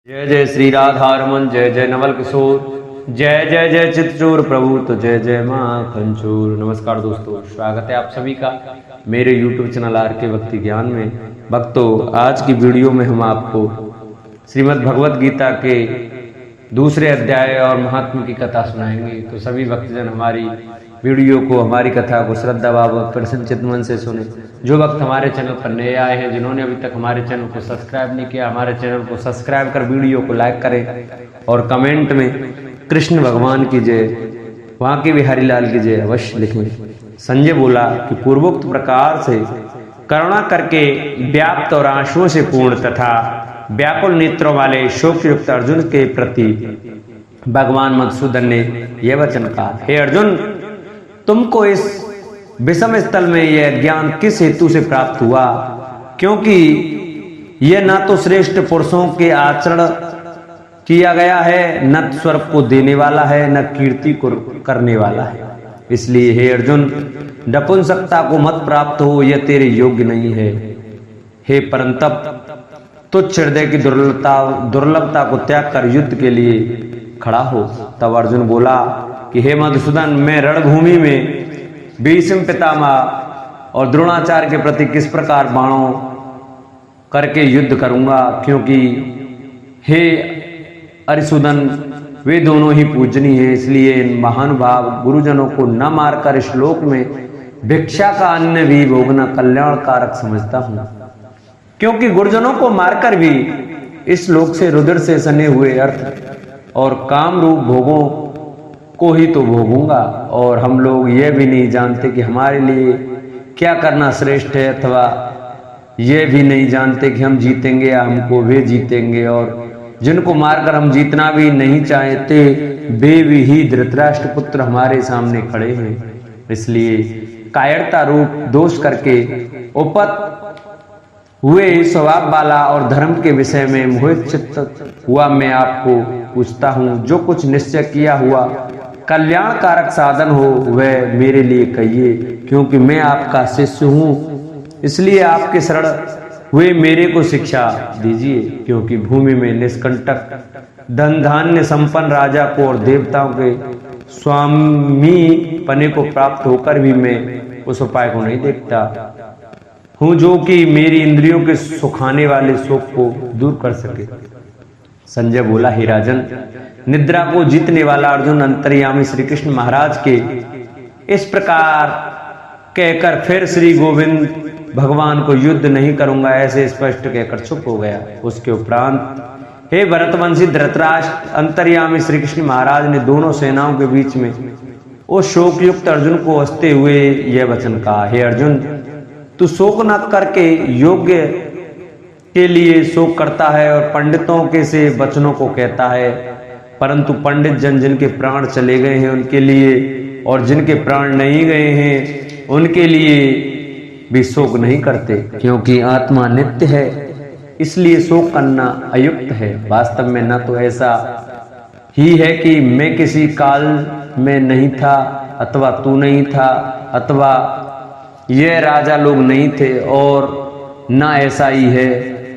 जय जय श्री राधा रमन, जय जय नवल किशोर, जय जय जय चित्रचूर प्रभु, तो जय जय माँ खंचूर। नमस्कार दोस्तों, स्वागत है आप सभी का मेरे YouTube चैनल आर के भक्ति ज्ञान में। भक्तों, आज की वीडियो में हम आपको श्रीमद् भगवत गीता के दूसरे अध्याय और महात्म की कथा सुनाएंगे। तो सभी भक्तजन हमारी वीडियो को, हमारी कथा को श्रद्धा भाव प्रसन्न चित्तमन से सुने। जो भक्त हमारे चैनल पर नए आए हैं, जिन्होंने अभी तक हमारे चैनल को सब्सक्राइब नहीं किया, हमारे चैनल को सब्सक्राइब कर वीडियो को लाइक करें और कमेंट में कृष्ण भगवान की जय, वहाँ की बिहारी लाल की जय अवश्य लिखें। संजय बोला कि पूर्वोक्त प्रकार से करुणा करके व्याप्त और आंसुओं से पूर्ण तथा व्याकुल नेत्रों वाले शोक युक्त अर्जुन के प्रति भगवान मधुसूदन ने यह वचन कहा, हे अर्जुन, तुमको इस विषम स्थल में यह ज्ञान किस हेतु से प्राप्त हुआ? क्योंकि यह न तो श्रेष्ठ पुरुषों के आचरण किया गया है, न स्वर्ग को देने वाला है, न कीर्ति को करने वाला है। इसलिए हे अर्जुन, नपुंसकता को मत प्राप्त हो, यह तेरे योग्य नहीं है। हे परंतप, तुच्छ हृदय की दुर्लभता को त्याग कर युद्ध के लिए खड़ा हो। तब अर्जुन बोला कि हे मधुसूदन, मैं रणभूमि में भीष्म पितामह और द्रोणाचार्य के प्रति किस प्रकार बाणों करके युद्ध करूंगा? क्योंकि हे अरिसूदन, वे दोनों ही पूजनीय हैं। इसलिए इन महानुभाव गुरुजनों को न मारकर इस श्लोक में भिक्षा का अन्न भी भोगना कल्याणकारक समझता हूं। क्योंकि गुरुजनों को मारकर भी इस श्लोक से रुधिर से सने हुए अर्थ और काम रूप भोगों को ही तो भोगूंगा। और हम लोग यह भी नहीं जानते कि हमारे लिए क्या करना श्रेष्ठ है, अथवा यह भी नहीं जानते कि हम जीतेंगे या हमको वे जीतेंगे। और जिनको मारकर हम जीतना भी नहीं चाहते, वे भी ही धृतराष्ट्र पुत्र हमारे सामने खड़े हैं। इसलिए कायरता रूप दोष करके उपत हुए स्वभाव वाला और धर्म के विषय में मोहित चित्त हुआ मैं आपको पूछता हूँ, जो कुछ निश्चय किया हुआ कल्याणकारक साधन हो वह मेरे लिए कहिए। क्योंकि मैं आपका शिष्य हूँ, इसलिए आपके शरण हुए मेरे को शिक्षा दीजिए। क्योंकि भूमि में निष्कंटक धन धान्य संपन्न राजा को और देवताओं के स्वामी पने को प्राप्त होकर भी मैं उस उपाय को नहीं देखता हूँ जो कि मेरी इंद्रियों के सुखाने वाले शोक को दूर कर सके। संजय बोला, हे राजन, निद्रा को जीतने वाला अर्जुन अंतर्यामी श्री कृष्ण महाराज के इस प्रकार कहकर फिर श्री गोविंद भगवान को युद्ध नहीं करूंगा ऐसे स्पष्ट कहकर चुप हो गया। उसके उपरांत हे भरतवंशी धृतराष्ट्र, अंतर्यामी श्री कृष्ण महाराज ने दोनों सेनाओं के बीच में उस शोकयुक्त अर्जुन को हंसते हुए यह वचन कहा, हे अर्जुन, तू शोक न करके योग्य के लिए शोक करता है और पंडितों के से वचनों को कहता है, परंतु पंडित जन जिनके प्राण चले गए हैं उनके लिए और जिनके प्राण नहीं गए हैं उनके लिए भी शोक नहीं करते। क्योंकि आत्मा नित्य है, इसलिए शोक करना अयुक्त है। वास्तव में न तो ऐसा ही है कि मैं किसी काल में नहीं था, अथवा तू नहीं था, अथवा ये राजा लोग नहीं थे, और न ऐसा ही है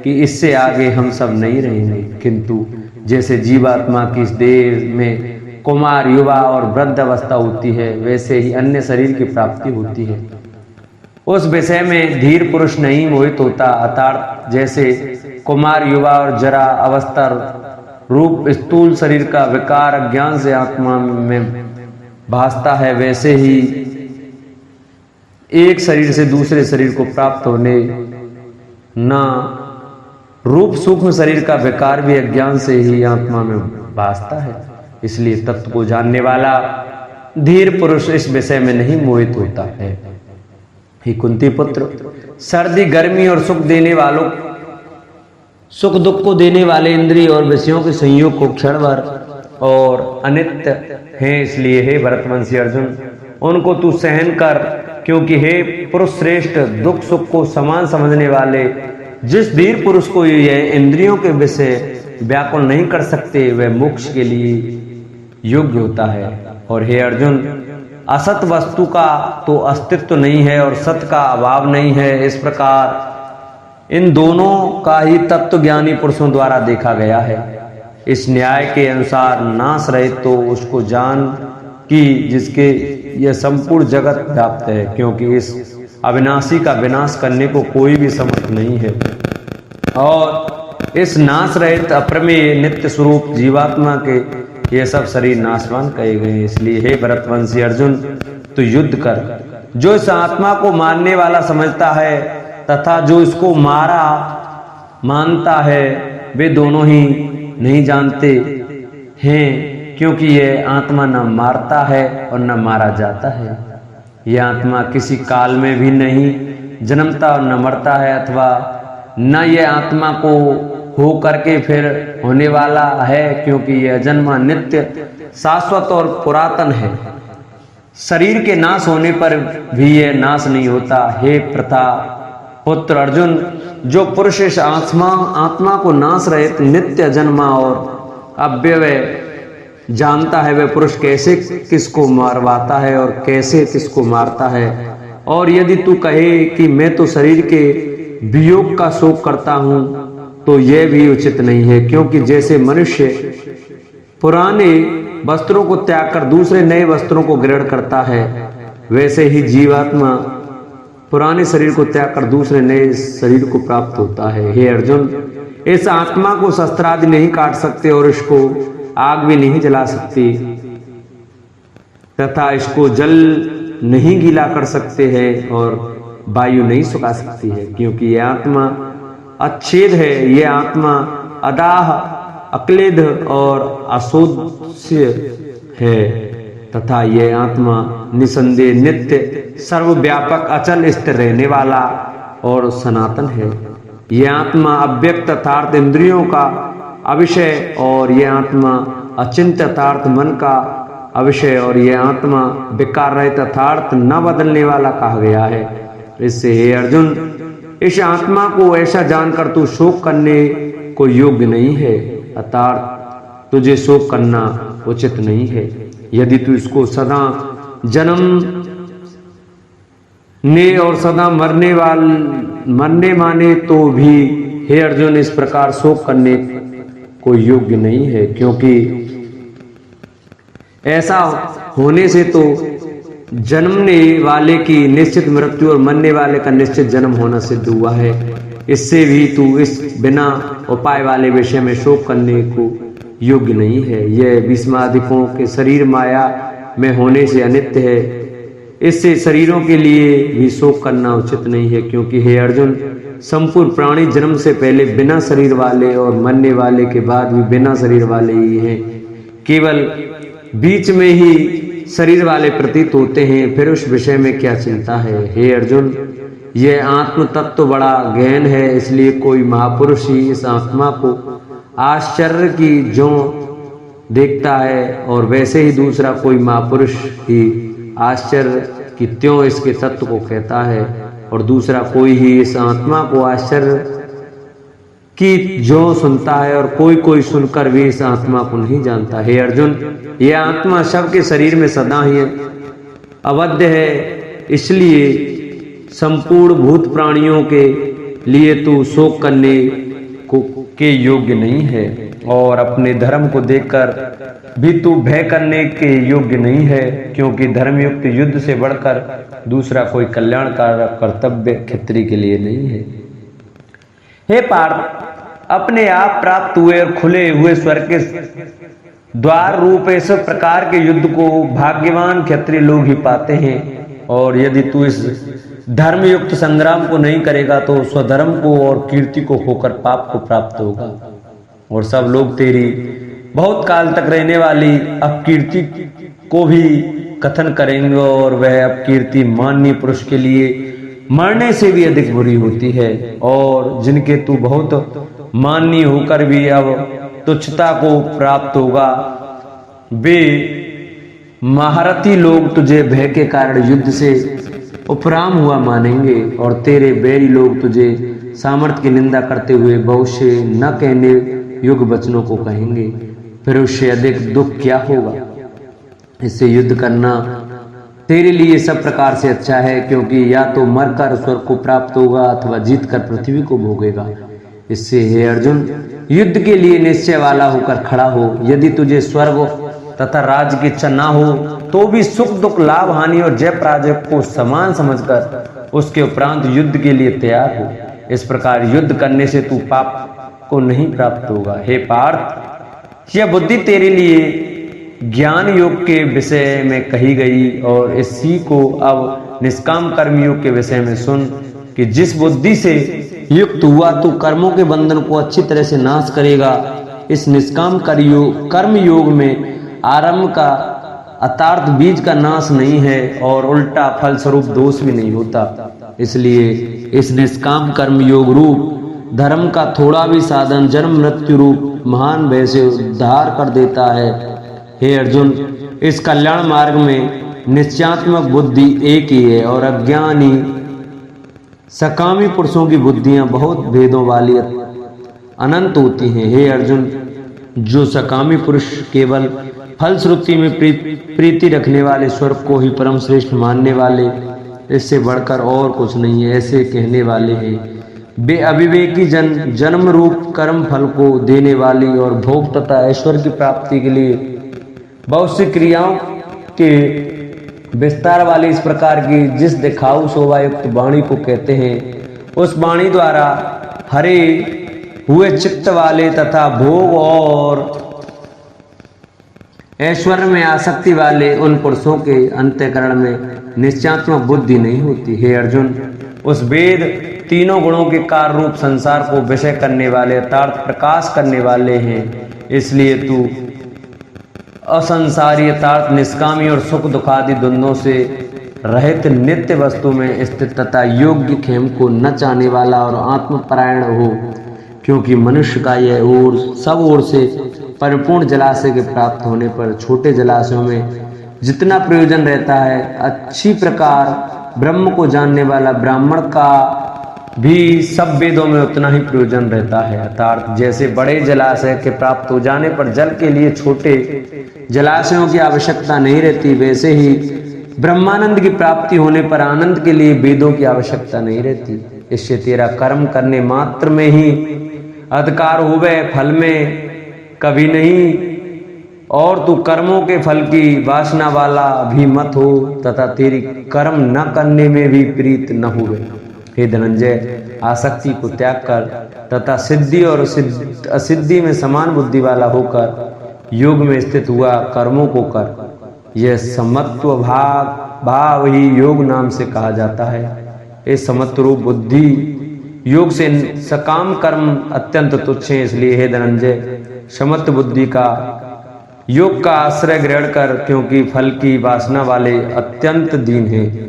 कि इससे आगे हम सब नहीं रहेंगे। किंतु जैसे जीवात्मा की इस देह में कुमार, युवा और वृद्ध अवस्था होती है, वैसे ही अन्य शरीर की प्राप्ति होती है। उस विषय में धीर पुरुष नहीं मोहित होता। अर्थात जैसे कुमार, युवा और जरा अवस्था रूप स्थूल शरीर का विकार अज्ञान से आत्मा में भासता है, वैसे ही एक शरीर से दूसरे शरीर को प्राप्त होने न रूप सूक्ष्म शरीर का विकार भी अज्ञान से ही आत्मा में भासता है। इसलिए तत्व को जानने वाला धीर पुरुष इस विषय में नहीं मोहित होता है। हे कुंती पुत्र, सर्दी गर्मी और सुख देने वालों, सुख दुख को देने वाले इंद्रिय और विषयों के संयोग को क्षण भर और अनित्य हैं। इसलिए हे भरतवंशी अर्जुन, उनको तू सहन कर। क्योंकि हे पुरुष श्रेष्ठ, दुख सुख को समान समझने वाले जिस धीर पुरुष को यह इंद्रियों के विषय व्याकुल नहीं कर सकते, वह मोक्ष के लिए योग्य होता है। और हे अर्जुन, असत वस्तु का तो अस्तित्व नहीं है और सत का अभाव नहीं है। इस प्रकार इन दोनों का ही तत्व ज्ञानी पुरुषों द्वारा देखा गया है। इस न्याय के अनुसार नाश रहित तो उसको जान कि जिसके यह संपूर्ण जगत व्याप्त है, क्योंकि इस अविनाशी का विनाश करने को कोई भी समर्थ नहीं है। और इस नाश रहित अप्रमेय नित्य स्वरूप जीवात्मा के ये सब शरीर नाशवान कहे गए। इसलिए हे भरतवंशी अर्जुन, तो युद्ध कर। जो इस आत्मा को मारने वाला समझता है तथा जो इसको मारा मानता है, वे दोनों ही नहीं जानते हैं, क्योंकि यह आत्मा न मारता है और न मारा जाता है। यह आत्मा किसी काल में भी नहीं जन्मता और न मरता है, अथवा न यह आत्मा को हो करके फिर होने वाला है, क्योंकि यह जन्मा नित्य शाश्वत और पुरातन है। शरीर के नाश होने पर भी यह नाश नहीं होता। हे प्रथा पुत्र अर्जुन, जो पुरुष इस आत्मा को नाश रहित नित्य जन्मा और अव्यय जानता है, वह पुरुष कैसे किसको मारवाता है और कैसे किसको मारता है। और यदि तू कहे कि मैं तो शरीर के वियोग का शोक करता हूं, तो यह भी उचित नहीं है, क्योंकि जैसे मनुष्य पुराने वस्त्रों को त्याग कर दूसरे नए वस्त्रों को ग्रहण करता है, वैसे ही जीवात्मा पुराने शरीर को त्याग कर दूसरे नए शरीर को प्राप्त होता है। हे अर्जुन, इस आत्मा को शस्त्र आदि नहीं काट सकते और इसको आग भी नहीं जला सकती तथा इसको जल नहीं गीला कर सकते हैं और वायु नहीं सुखा सकती है, क्योंकि यह आत्मा अच्छेद है। यह आत्मा अदाह, अक्लेद और असोध्य है तथा यह आत्मा निसंदेह नित्य सर्वव्यापक अचल स्थिर रहने वाला और सनातन है। यह आत्मा अव्यक्त अर्थात इंद्रियों का अविषय और यह आत्मा अचिंत्य अर्थात मन का अविषय और यह आत्मा विकार रहित अर्थात न बदलने वाला कहा गया है। इससे हे अर्जुन, इस आत्मा को ऐसा जानकर तू शोक करने को योग्य नहीं है, अर्थात तुझे शोक करना उचित नहीं है। यदि तू इसको सदा जन्म ने और सदा मरने माने तो भी हे अर्जुन, इस प्रकार शोक करने को योग्य नहीं है, क्योंकि ऐसा होने से तो जन्मने वाले की निश्चित मृत्यु और मरने वाले का निश्चित जन्म होना सिद्ध हुआ है। इससे भी तू इस बिना उपाय वाले विषय में शोक करने को योग्य नहीं है। यह विस्मादिकों के शरीर माया में होने से अनित्य है। इससे शरीरों के लिए भी शोक करना उचित नहीं है, क्योंकि हे अर्जुन, संपूर्ण प्राणी जन्म से पहले बिना शरीर वाले और मरने वाले के बाद भी बिना शरीर वाले ही हैं। केवल बीच में ही शरीर वाले प्रतीत होते हैं, फिर उस विषय में क्या चिंता है। हे अर्जुन, यह आत्म तत्व बड़ा गहन है, इसलिए कोई महापुरुष ही इस आत्मा को आश्चर्य की जो देखता है और वैसे ही दूसरा कोई महापुरुष ही आश्चर्य की त्यों इसके तत्व को कहता है, और दूसरा कोई ही इस आत्मा को आश्चर्य की जो सुनता है, और कोई कोई सुनकर भी इस आत्मा को नहीं जानता। हे अर्जुन, यह आत्मा सबके शरीर में सदा ही अवध्य है, इसलिए संपूर्ण भूत प्राणियों के लिए तू शोक करने के योग्य नहीं है, और अपने धर्म को देखकर भी तू भय करने के योग्य नहीं है, क्योंकि धर्मयुक्त युद्ध से बढ़कर दूसरा कोई कल्याणकारक कर्तव्य क्षत्रिय के लिए नहीं है। हे पार्थ, अपने आप प्राप्त हुए और खुले हुए स्वर्ग के द्वार रूप इस प्रकार के युद्ध को भाग्यवान क्षत्रिय लोग ही पाते हैं, और यदि तू इस धर्मयुक्त संग्राम को नहीं करेगा तो स्वधर्म को और कीर्ति को खोकर पाप को प्राप्त होगा, और सब लोग तेरी बहुत काल तक रहने वाली अपकीर्ति को भी कथन करेंगे, और वह अपकीर्ति माननीय पुरुष के लिए मरने से भी अधिक बुरी होती है, और जिनके तू बहुत माननीय होकर भी अब तुच्छता को प्राप्त होगा, वे महारथी लोग तुझे भय के कारण युद्ध से उपराम हुआ मानेंगे, और तेरे बैरी लोग तुझे सामर्थ्य की निंदा करते हुए भविष्य न कहने योग्य वचनों को कहेंगे। फिर उससे अधिक दुख क्या होगा। इससे युद्ध करना तेरे लिए सब प्रकार से अच्छा है, क्योंकि या तो मरकर स्वर्ग को प्राप्त होगा अथवा जीतकर पृथ्वी को भोगेगा। इससे हे अर्जुन, युद्ध के लिए निश्चय वाला होकर खड़ा हो। यदि तुझे स्वर्ग तथा राज्य की इच्छा ना हो तो भी सुख दुख लाभ हानि और जय पराजय को समान समझकर उसके उपरांत युद्ध के लिए तैयार हो। इस प्रकार युद्ध करने से तू पाप को नहीं प्राप्त होगा। हे पार्थ, यह बुद्धि तेरे लिए ज्ञान योग के विषय में कही गई और इसी को अब निष्काम कर्म योग के विषय में सुन कि जिस बुद्धि से युक्त हुआ तू कर्मों के बंधन को अच्छी तरह से नाश करेगा। इस निष्काम कर्म योग में आरंभ का अतार्थ बीज का नाश नहीं है और उल्टा फल स्वरूप दोष भी नहीं होता। इसलिए इस निष्काम कर्म योग रूप धर्म का थोड़ा भी साधन जन्म मृत्यु रूप महान भय से उद्धार कर देता है। हे अर्जुन, इस कल्याण मार्ग में निश्चयात्मक बुद्धि एक ही है और अज्ञानी सकामी पुरुषों की बुद्धियां बहुत भेदों वाली अनंत होती हैं। हे अर्जुन, जो सकामी पुरुष केवल फलश्रुति में प्रीति रखने वाले स्वर्ग को ही परम श्रेष्ठ मानने वाले, इससे बढ़कर और कुछ नहीं है, ऐसे कहने वाले हैं। बे अविवेकी जन जन्म रूप कर्म फल को देने वाली और भोग तथा ऐश्वर्य की प्राप्ति के लिए बहुत सी क्रियाओं के विस्तार वाली इस प्रकार की जिस दिखाऊ शोभायुक्त वाणी को कहते हैं, उस वाणी द्वारा हरे हुए चित्त वाले तथा भोग और ऐश्वर्य में आसक्ति वाले उन पुरुषों के अंतःकरण में निश्चयात्मक बुद्धि नहीं होती। हे अर्जुन, उस वेद तीनों गुणों के कार्य रूप संसार को विषय करने वाले यथार्थ प्रकाश करने वाले हैं। इसलिए तू असंसारी यथार्थ निष्कामी और सुख दुखादि द्वंद्वों से रहित नित्य वस्तु में स्थित तथा योग्य खेम को न चाहने वाला और आत्मपरायण हो, क्योंकि मनुष्य का यह ओर सब ओर से परिपूर्ण जलाशय के प्राप्त होने पर छोटे जलाशयों में जितना प्रयोजन रहता है, अच्छी प्रकार ब्रह्म को जानने वाला ब्राह्मण का भी सब वेदों में उतना ही प्रयोजन रहता है। अर्थात जैसे बड़े जलाशय के प्राप्त हो जाने पर जल के लिए छोटे जलाशयों की आवश्यकता नहीं रहती, वैसे ही ब्रह्मानंद की प्राप्ति होने पर आनंद के लिए वेदों की आवश्यकता नहीं रहती। इससे तेरा कर्म करने मात्र में ही अधिकार होवे, फल में कभी नहीं, और तू कर्मों के फल की वासना वाला भी मत हो तथा तेरी कर्म न करने में भी प्रीत न हुए। हे धनंजय, आसक्ति को त्याग कर तथा सिद्धि और असिद्धि में समान बुद्धि वाला होकर योग में स्थित हुआ कर्मों को कर। यह समत्व भाव ही योग नाम से कहा जाता है। इस समत्व रूप बुद्धि योग से सकाम कर्म अत्यंत तुच्छ है। इसलिए हे धनंजय, समत्व बुद्धि का योग का आश्रय ग्रहण कर, क्योंकि फल की वासना वाले अत्यंत दीन है।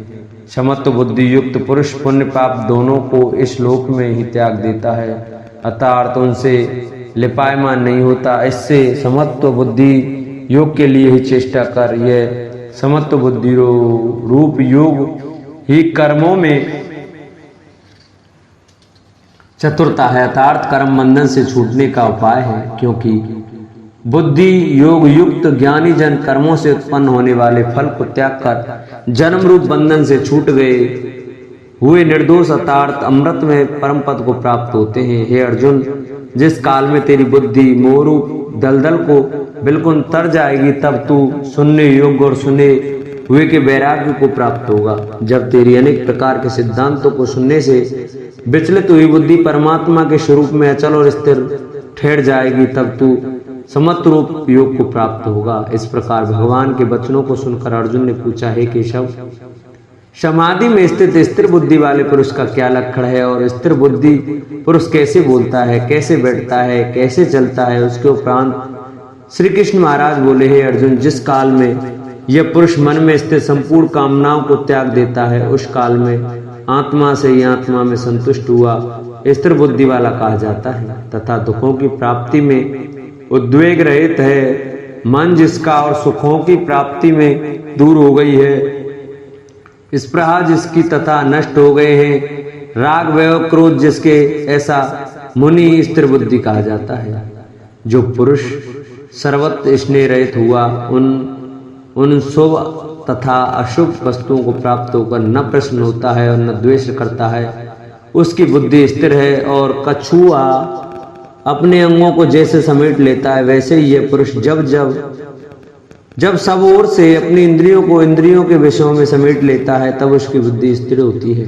समत्व बुद्धि युक्त पुरुष पुण्य पाप दोनों को इस लोक में ही त्याग देता है, अर्थात उनसे लिपायमान नहीं होता। इससे समत्व बुद्धि योग के लिए ही चेष्टा कर। यह समत्व बुद्धि रूप योग ही कर्मों में चतुरता है, अर्थात कर्म बंधन से छूटने का उपाय है। क्योंकि बुद्धि योग युक्त ज्ञानी जन कर्मों से उत्पन्न होने वाले फल को त्याग कर जन्म रूप बंधन से छूट गए हुए निर्दोष अर्थात अमृत में परम पद को प्राप्त होते हैं। हे अर्जुन, जिस काल में तेरी बुद्धि मोहरूप दलदल को बिल्कुल तर जाएगी, तब तू सुनने योग्य और सुने हुए के वैराग्य को प्राप्त होगा। जब तेरी अनेक प्रकार के सिद्धांतों को सुनने से विचलित हुई बुद्धि परमात्मा के स्वरूप में अचल और स्थिर ठहर जाएगी, तब तू समत्व रूप योग को प्राप्त होगा। इस प्रकार भगवान के वचनों को सुनकर अर्जुन ने पूछा, हे केशव, समाधि में स्थित स्थिर बुद्धि वाले पुरुष का क्या लक्षण है और स्थिर बुद्धि पुरुष कैसे बोलता है, कैसे बैठता है, कैसे चलता है? उसके उपरांत श्री कृष्ण महाराज बोले, हे अर्जुन, जिस काल में यह पुरुष मन में स्थित संपूर्ण कामनाओं को त्याग देता है, उस काल में आत्मा से ही आत्मा में संतुष्ट हुआ स्थिर बुद्धि वाला कहा जाता है। तथा दुखों की प्राप्ति में उद्वेग रहित है मन जिसका और सुखों की प्राप्ति में दूर हो गई है, स्पृहा जिसकी तथा नष्ट हो गए हैं, राग वैव क्रोध जिसके, ऐसा मुनि स्थिर बुद्धि कहा जाता है। जो पुरुष सर्वत्र स्नेह रहित हुआ, उन उन शुभ तथा अशुभ वस्तुओं को प्राप्त होकर न प्रसन्न होता है और न द्वेष करता है, उसकी बुद्धि स्थिर है। और कछुआ अपने अंगों को जैसे समेट लेता है, वैसे ही यह पुरुष जब सब ओर से अपनी इंद्रियों को इंद्रियों के विषयों में समेट लेता है, तब उसकी बुद्धि स्थिर होती है।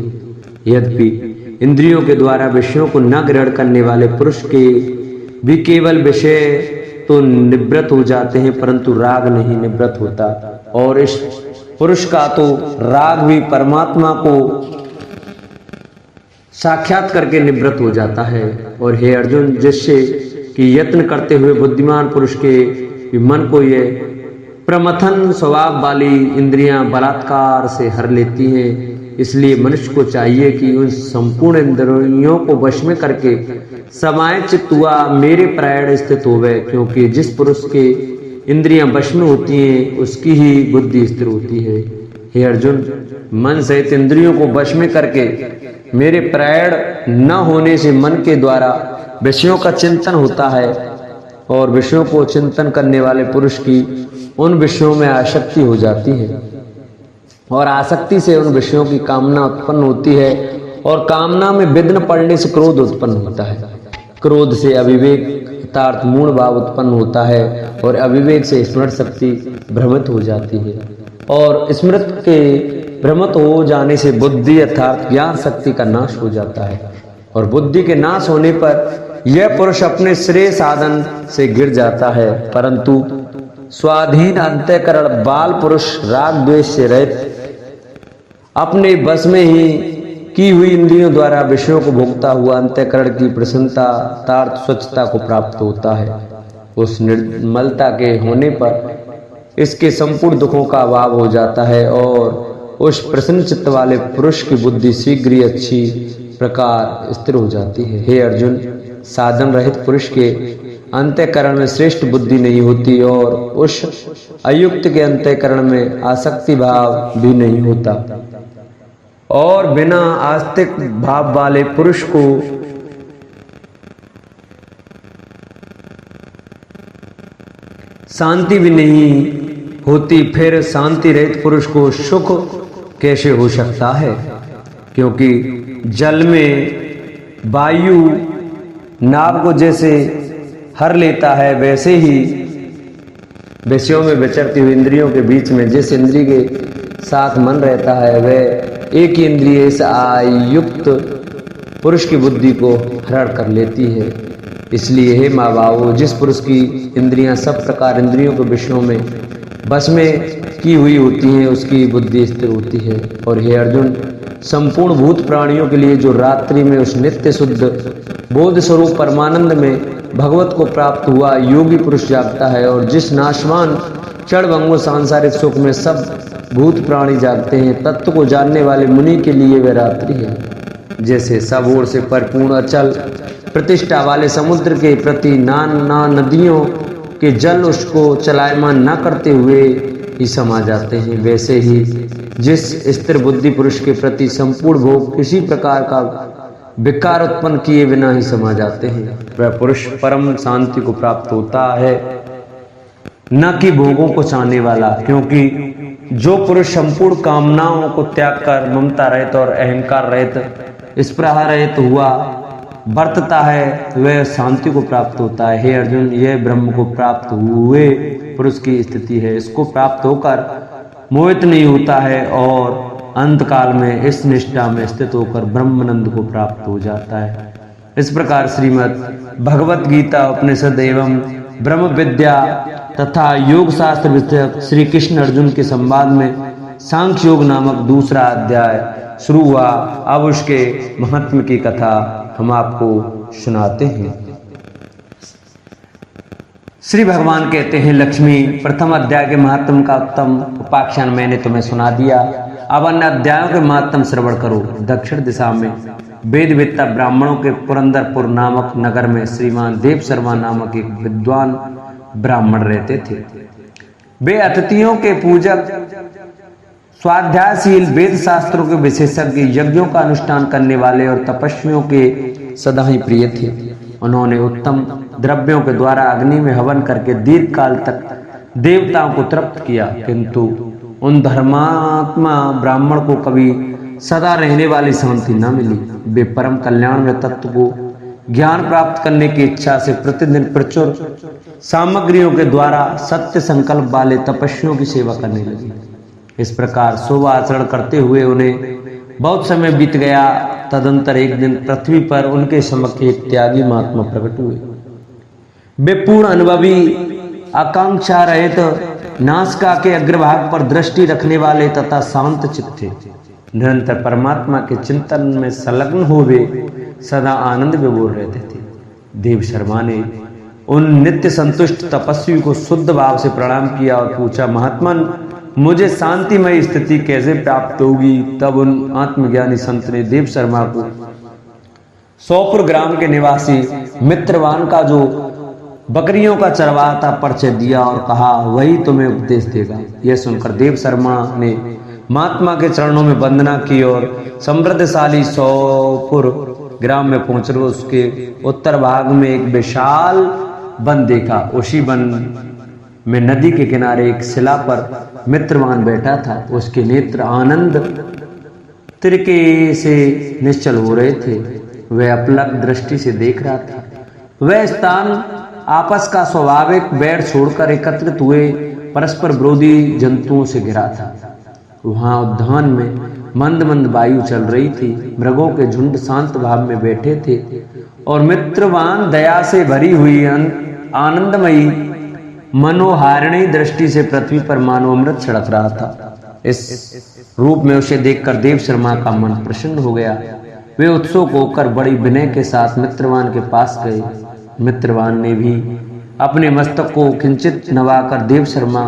यद्यपि इंद्रियों के द्वारा विषयों को न ग्रहण करने वाले पुरुष के भी केवल विषय तो निवृत्त हो जाते हैं, परंतु राग नहीं निवृत्त होता। और इस पुरुष का तो राग भी परमात्मा को साक्षात करके निवृत्त हो जाता है। और हे अर्जुन, जिससे कि यत्न करते हुए बुद्धिमान पुरुष के मन को ये प्रमथन स्वभाव वाली इंद्रियां बलात्कार से हर लेती हैं, इसलिए मनुष्य को चाहिए कि उन संपूर्ण इंद्रियों को वश में करके समाय चित्त हुआ मेरे प्राण स्थित होवे, क्योंकि जिस पुरुष के इंद्रियां वश में होती हैं उसकी ही बुद्धि स्थिर होती है। हे अर्जुन, मन सहित इंद्रियों को वश में करके मेरे प्राण न होने से मन के द्वारा विषयों का चिंतन होता है, और विषयों को चिंतन करने वाले पुरुष की उन विषयों में आसक्ति हो जाती है, और आसक्ति से उन विषयों की कामना उत्पन्न होती है, और कामना में विघ्न पड़ने से क्रोध उत्पन्न होता है। क्रोध से अविवेक अर्थात मूढ़ भाव उत्पन्न होता है, और अविवेक से स्मृत शक्ति भ्रमित हो जाती है, और स्मृत के भ्रमित हो जाने से बुद्धि अर्थात ज्ञान शक्ति का नाश हो जाता है। और बुद्धि के नाश होने पर यह पुरुष अपने श्रेय साधन से गिर जाता है, परंतु स्वाधीन अंतःकरण बाल पुरुष राग द्वेष से रहित अपने बस में ही की हुई इंद्रियों द्वारा विषयों को भोगता हुआ अंतःकरण की प्रसन्नता तार्थ स्वच्छता को प्राप्त होता है। उस निर्मलता के होने पर इसके संपूर्ण दुखों का अभाव हो जाता है, और उस प्रसन्न चित्त वाले पुरुष की बुद्धि शीघ्र ही अच्छी प्रकार स्थिर हो जाती है। हे अर्जुन, साधन रहित पुरुष के अंतःकरण में श्रेष्ठ बुद्धि नहीं होती, और उस अयुक्त के अंतःकरण में आसक्ति भाव भी नहीं होता, और बिना आस्तिक भाव वाले पुरुष को शांति भी नहीं होती। फिर शांति रहित पुरुष को सुख कैसे हो सकता है? क्योंकि जल में वायु नाव को जैसे हर लेता है, वैसे ही विषयों में विचरती हुई इंद्रियों के बीच में जिस इंद्रिय के साथ मन रहता है, वह एक ही इंद्रिय इस आयुक्त पुरुष की बुद्धि को हरण कर लेती है। इसलिए हे माँ बाबू, जिस पुरुष की इंद्रियां सब प्रकार इंद्रियों के विषयों में बस में की हुई होती हैं, उसकी बुद्धि स्थिर होती है। और हे अर्जुन, संपूर्ण भूत प्राणियों के लिए जो रात्रि में उस नित्य शुद्ध बोध स्वरूप परमानंद में भगवत को प्राप्त हुआ योगी पुरुष जागता है, और जिस नाशवान क्षणभंगुर सांसारिक सुख में सब भूत प्राणी जागते हैं, तत्व को जानने वाले मुनि के लिए वह रात्रि है। जैसे सब ओर से परिपूर्ण अचल प्रतिष्ठा वाले समुद्र के प्रति नाना नदियों के जल उसको चलायमान न करते हुए ही समा जाते हैं, वैसे ही जिस स्थिर बुद्धि पुरुष के प्रति संपूर्ण भोग किसी प्रकार का विकार उत्पन्न किए बिना ही समा जाते हैं, वह पुरुष परम शांति को प्राप्त होता है, न कि भोगों को चाहने वाला। क्योंकि जो पुरुष संपूर्ण कामनाओं को त्याग कर ममता रहित और अहंकार रहित स्पृहा रहित हुआ बरतता है, वह शांति को प्राप्त होता है। हे अर्जुन, यह ब्रह्म को प्राप्त हुए पुरुष की स्थिति है। इसको प्राप्त होकर मोहित नहीं होता है, और अंत काल में इस निष्ठा में स्थित होकर ब्रह्मानंद को प्राप्त हो जाता है। इस प्रकार श्रीमद् भगवत गीता उपनिषद एवं ब्रह्म विद्या तथा योग शास्त्र विषयक श्री कृष्ण अर्जुन के संवाद में सांख्य योग नामक दूसरा अध्याय शुरू हुआ। अब उसके महत्व की कथा हम आपको सुनाते हैं। श्री भगवान कहते हैं, लक्ष्मी, प्रथम अध्याय के महात्म का उत्तम उपाख्यान मैंने तुम्हें सुना दिया। अब अन्य अध्यायों के महात्म श्रवण करो। दक्षिण दिशा में वेदवेत्ता ब्राह्मणों के पुरंदरपुर नामक नगर में श्रीमान देव शर्मा नामक एक विद्वान ब्राह्मण रहते थे। वे अतिथियों के पूजक, स्वाध्यायशील, वेद शास्त्रों के विशेषज्ञ, यज्ञों का अनुष्ठान करने वाले और तपस्वियों के सदा ही प्रिय थे। उन्होंने उत्तम द्रव्यों के द्वारा अग्नि में हवन करके दीर्घ काल तक देवताओं को तृप्त किया, किंतु उन धर्मात्मा ब्राह्मण को कभी सदा रहने वाली शांति न मिली। वे परम कल्याण में तत्व को ज्ञान प्राप्त करने की इच्छा से प्रतिदिन प्रचुर सामग्रियों के द्वारा सत्य संकल्प वाले तपस्वियों की सेवा करने लगे। इस प्रकार शुभ आचरण करते हुए उन्हें बहुत समय बीत गया। तदंतर एक दिन पृथ्वी पर उनके समक्ष एक त्यागी महात्मा प्रकट हुए। वे पूर्ण अनुभवी, आकांक्षा रहित, नासिका के अग्रभाग पर दृष्टि रखने वाले तथा शांत चित्त थे। निरंतर परमात्मा के चिंतन में संलग्न हुए सदा आनंद विभोर रहते थे। देव शर्मा ने उन नित्य संतुष्ट तपस्वी को शुद्ध भाव से प्रणाम किया और पूछा, महात्मन, मुझे शांतिमय स्थिति कैसे प्राप्त होगी? तब उन आत्मज्ञानी संत ने देव शर्मा को सौपुर ग्राम के निवासी मित्रवान का जो बकरियों का चरवाहा था परिचय दिया और कहा, वही तुम्हें उपदेश देगा। यह सुनकर देव शर्मा ने महात्मा के चरणों में वंदना की और समृद्धशाली सौपुर ग्राम में पहुंचकर उसके उत्तर भाग में एक विशाल वन देखा। उसी वन में नदी के किनारे एक शिला पर मित्रवान बैठा था। उसके नेत्र आनंद तिरके से निश्चल हो रहे थे। वह अपलक दृष्टि से देख रहा था। वह स्थान आपस का स्वाभाविक बैर छोड़कर एकत्रित हुए परस्पर विरोधी जंतुओं से घिरा था। वहां उद्यान में मंद मंद वायु चल रही थी। मृगों के झुंड शांत भाव में बैठे थे और मित्रवान दया से भरी हुई आनंदमयी मनोहारिणी दृष्टि से पृथ्वी पर मानो अमृत छिड़क रहा था। इस रूप में उसे देखकर देव शर्मा का मन प्रसन्न हो गया। वे उत्सुक होकर बड़ी विनय के साथ मित्रवान के पास गए। मित्रवान ने भी अपने मस्तक को किंचित नवाकर देव शर्मा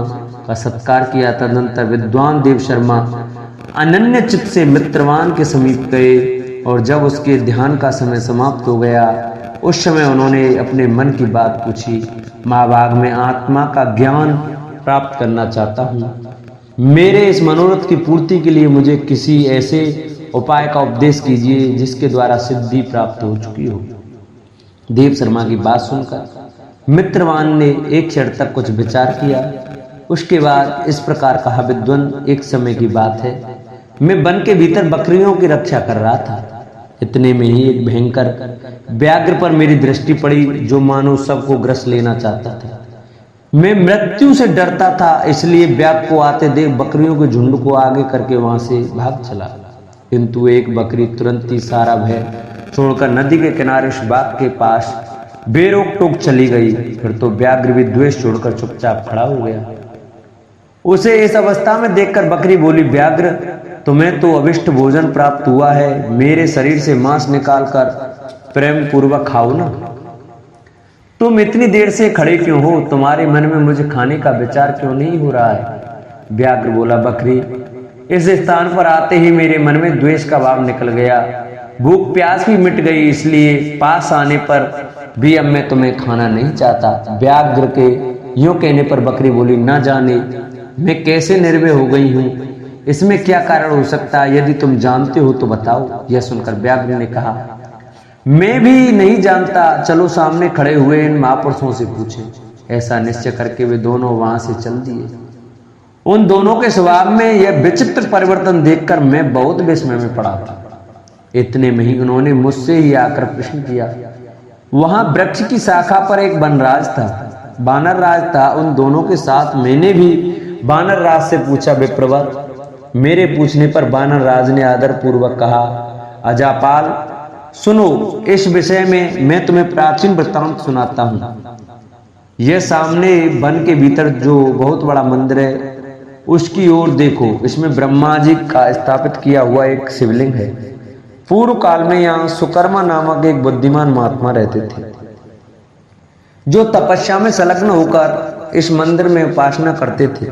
का सत्कार किया। तदनंतर विद्वान देव शर्मा अनन्य चित्त से मित्रवान के समीप गए और जब उसके ध्यान का समय समाप्त हो गया, उस समय उन्होंने अपने मन की बात पूछी। महाभाग में आत्मा का ज्ञान प्राप्त करना चाहता हूँ। मेरे इस मनोरथ की पूर्ति के लिए मुझे किसी ऐसे उपाय का उपदेश कीजिए जिसके द्वारा सिद्धि प्राप्त हो चुकी हो। देव शर्मा की बात सुनकर मित्रवान ने एक क्षण तक कुछ विचार किया। उसके बाद इस प्रकार कहा, विद्वान, एक समय की बात है, मैं वन के भीतर बकरियों की रक्षा कर रहा था। इतने में ही एक भयंकर व्याघ्र पर मेरी दृष्टि पड़ी जो मानो सबको ग्रस लेना चाहता था। मैं मृत्यु से डरता था, इसलिए व्याघ्र को आते देख बकरियों के झुंड को आगे करके वहां से भाग चला। किंतु एक बकरी तुरंत ही सारा भय छोड़कर नदी के किनारे उस बाग के पास बेरोक टोक चली गई। फिर तो व्याघ्र भी द्वेष छोड़कर चुपचाप खड़ा हो गया। उसे इस अवस्था में देखकर बकरी बोली, व्याघ्र, तुम्हें तो अभिष्ट भोजन प्राप्त हुआ है। मेरे शरीर से मांस निकालकर प्रेम पूर्वक खाओ ना। तुम इतनी देर से खड़े क्यों हो? तुम्हारे मन में मुझे खाने का विचार क्यों नहीं हो रहा है? व्याघ्र बोला, बकरी, इस स्थान पर आते ही मेरे मन में द्वेष का भाव निकल गया। भूख प्यास भी मिट गई, इसलिए पास आने पर भी अब मैं तुम्हें खाना नहीं चाहता। व्याघ्र के यूं कहने पर बकरी बोली, ना जाने मैं कैसे निर्भय हो गई हूँ। इसमें क्या कारण हो सकता है? यदि तुम जानते हो तो बताओ। यह सुनकर व्याघ्र ने कहा, मैं भी नहीं जानता। चलो सामने खड़े हुए इन महापुरुषों से पूछें। ऐसा निश्चय करके वे दोनों वहां से चल दिए। उन दोनों के स्वभाव में यह विचित्र परिवर्तन देखकर मैं बहुत विस्मय में पड़ा था। इतने में ही उन्होंने मुझसे ही आकर प्रश्न किया। वहां वृक्ष की शाखा पर एक वनराज था, बानर राज था। उन दोनों के साथ मैंने भी बानर राज से पूछा। विप्रवर, मेरे पूछने पर बानर राज ने आदर पूर्वक कहा, अजापाल, सुनो, इस विषय में मैं तुम्हें प्राचीन वृत्तांत सुनाता हूँ। यह सामने वन के भीतर जो बहुत बड़ा मंदिर है, उसकी ओर देखो। इसमें ब्रह्मा जी का स्थापित किया हुआ एक शिवलिंग है। पूर्व काल में यहाँ सुकर्मा नामक एक बुद्धिमान महात्मा रहते थे, जो तपस्या में संलग्न होकर इस मंदिर में उपासना करते थे।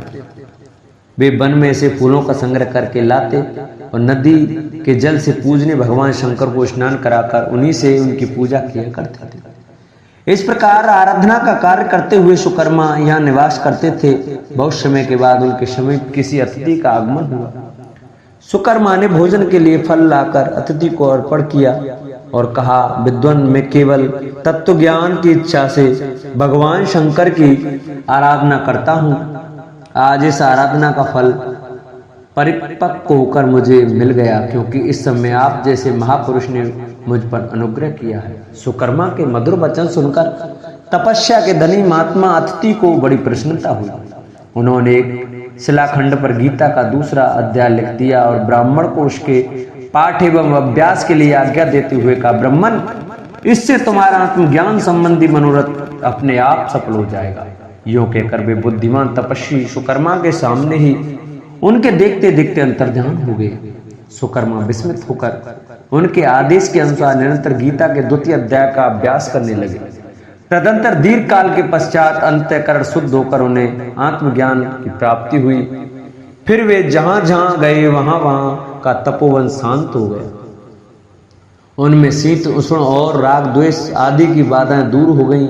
वे वन में से फूलों का संग्रह करके लाते और नदी के जल से पूजने भगवान शंकर को स्नान कराकर उन्हीं से उनकी पूजा किया करते थे। इस प्रकार आराधना का कार्य करते हुए सुकर्मा यहाँ निवास करते थे। बहुत समय के बाद उनके समीप किसी अतिथि का आगमन हुआ। सुकर्मा ने भोजन के लिए फल लाकर अतिथि को अर्पण किया। और कहा, विद्वान मैं केवल तत्व ज्ञान की इच्छा से भगवान शंकर की आराधना करता हूँ। आज इस आराधना का फल परिपक्व होकर मुझे मिल गया, क्योंकि इस समय आप जैसे महापुरुष ने मुझ पर अनुग्रह किया है। सुकर्मा के मधुर वचन सुनकर तपस्या के धनी महात्मा अतिथि को बड़ी प्रसन्नता हुई। उन्होंने एक शिलाखंड पर गीता का दूसरा अध्याय लिख दिया और ब्राह्मण को उसके पाठ एवं अभ्यास के लिए आज्ञा देते हुए कहा, ब्राह्मण, इससे तुम्हारा आत्मज्ञान संबंधी मनोरथ अपने आप सफल हो जाएगा। यूं कहकर वे बुद्धिमान तपस्वी सुकर्मा के सामने ही उनके देखते देखते अंतर्ध्यान हो गए। सुकर्मा विस्मित होकर उनके आदेश के अनुसार निरंतर गीता के द्वितीय अध्याय का अभ्यास करने लगे। तदंतर दीर्घ काल के पश्चात अंतःकरण शुद्ध होकर उन्हें आत्मज्ञान की प्राप्ति हुई। फिर वे जहां जहां गए वहां वहां का तपोवन शांत हो गया। उनमें शीत उष्ण और राग द्वेष आदि की बाधाएं दूर हो गईं।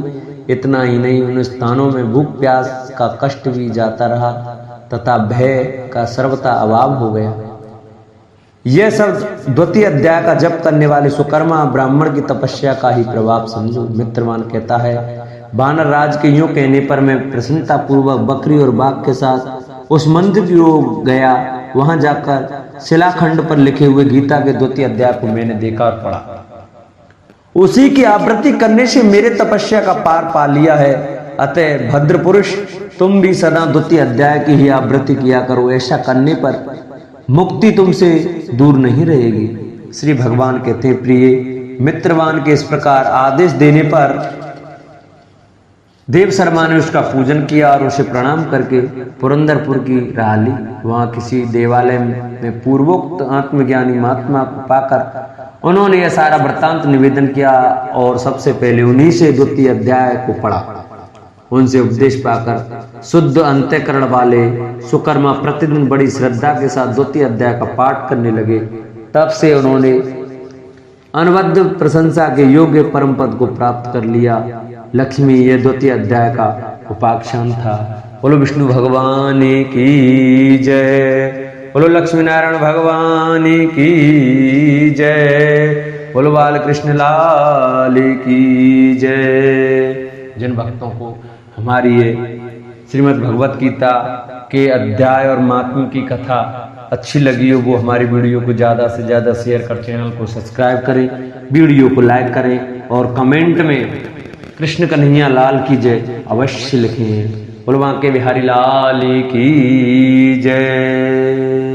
इतना ही नहीं, उन स्थानों में भूख प्यास का कष्ट भी जाता रहा तथा भय का सर्वथा अभाव हो गया। यह सब द्वितीय अध्याय का जप करने वाले सुकर्मा ब्राह्मण की तपस्या का ही प्रभाव समझो। मित्रवान कहता है, वानर राज के यूं कहने पर मैं प्रसन्नता पूर्वक बकरी और बाघ के साथ उस मंदिर की ओर गया। वहां जाकर शिलाखंड पर लिखे हुए गीता के द्वितीय अध्याय को मैंने देखा और पढ़ा। उसी की आवृत्ति करने से मेरे तपस्या का पार पा लिया है। अतः भद्र पुरुष, तुम भी सदा द्वितीय अध्याय की ही आवृत्ति किया करो। ऐसा करने पर मुक्ति तुमसे दूर नहीं रहेगी। श्री भगवान कहते हैं, प्रिय मित्रवान के इस प्रकार आदेश देने पर देव शर्मा ने उसका पूजन किया और उसे प्रणाम करके पुरंदरपुर की राह ली। वहां किसी देवालय में पूर्वोक्त आत्मज्ञानी महात्मा को पाकर उन्होंने यह सारा वृत्तांत निवेदन किया और सबसे पहले उन्हीं से द्वितीय अध्याय को पढ़ा। उनसे उपदेश पाकर शुद्ध अंतःकरण वाले सुकर्मा प्रतिदिन बड़ी श्रद्धा के साथ द्वितीय अध्याय का पाठ करने लगे। तब से उन्होंने अनवद्य प्रशंसा के योग्य परम पद को प्राप्त कर लिया। लक्ष्मी ये द्वितीय अध्याय का उपाख्यान था। बोलो विष्णु भगवान की जय, बोलो लक्ष्मी नारायण भगवान की जय, बोलो बाल कृष्ण लाल की जय। जिन भक्तों को हमारी ये श्रीमद् भगवत गीता के अध्याय और महात्म्य की कथा अच्छी लगी हो, वो हमारी वीडियो को ज़्यादा से ज़्यादा शेयर कर, चैनल को सब्सक्राइब करें, वीडियो को लाइक करें और कमेंट में कृष्ण कन्हैया लाल की जय अवश्य लिखें। बोलो बांके बिहारी लाल की जय।